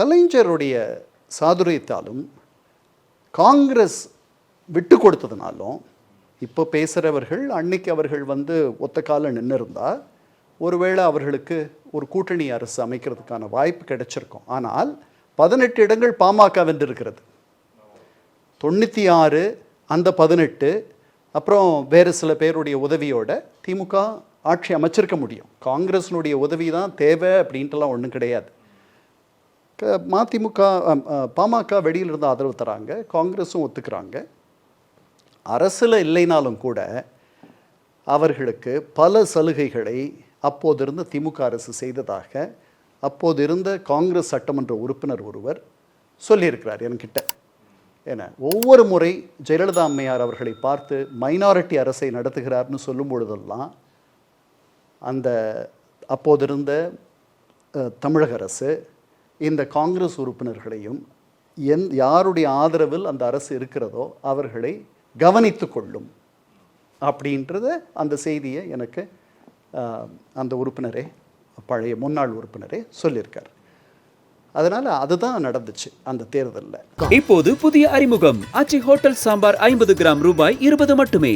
கலைஞருடைய சாதுரியத்தாலும் காங்கிரஸ் விட்டு கொடுத்ததுனாலும் இப்போ பேசுகிறவர்கள் அன்னைக்கு அவர்கள் ஒத்த கால நின்று இருந்தால் ஒருவேளை அவர்களுக்கு ஒரு கூட்டணி அரசு அமைக்கிறதுக்கான வாய்ப்பு கிடைச்சிருக்கும். ஆனால் 18 இடங்கள் பாமக வென்றிருக்கிறது. 96 அந்த 18 அப்புறம் வேறு சில பேருடைய உதவியோட திமுக ஆட்சி அமைச்சிருக்க முடியும். காங்கிரஸினுடைய உதவி தான் தேவை அப்படின்ட்டுலாம் ஒன்றும் கிடையாது. பாமக வெளியில் இருந்து ஆதரவு தராங்க, காங்கிரஸும் ஒத்துக்கிறாங்க. அரசில் இல்லைனாலும் கூட அவர்களுக்கு பல சலுகைகளை அப்போது இருந்த திமுக அரசு செய்ததாக அப்போது இருந்த காங்கிரஸ் சட்டமன்ற உறுப்பினர் ஒருவர் சொல்லியிருக்கிறார் என்கிட்ட. ஏன்னா ஒவ்வொரு முறை ஜெயலலிதா அம்மையார் அவர்களை பார்த்து மைனாரிட்டி அரசை நடத்துகிறார்னு சொல்லும் பொழுதெல்லாம் அந்த அப்போது இருந்த தமிழக அரசு இந்த காங்கிரஸ் உறுப்பினர்களையும் யாருடைய ஆதரவில் அந்த அரசு இருக்கிறதோ அவர்களை கவனித்து கொள்ளும் அப்படின்றத அந்த செய்தியை எனக்கு அந்த உறுப்பினரே, பழைய முன்னாள் உறுப்பினரே சொல்லியிருக்கார். அதனால் அதுதான் நடந்துச்சு அந்த தேர்தலில். இப்போது புதிய அறிமுகம் ஆச்சி ஹோட்டல் சாம்பார் 50 கிராம் ரூபாய் 20 மட்டுமே.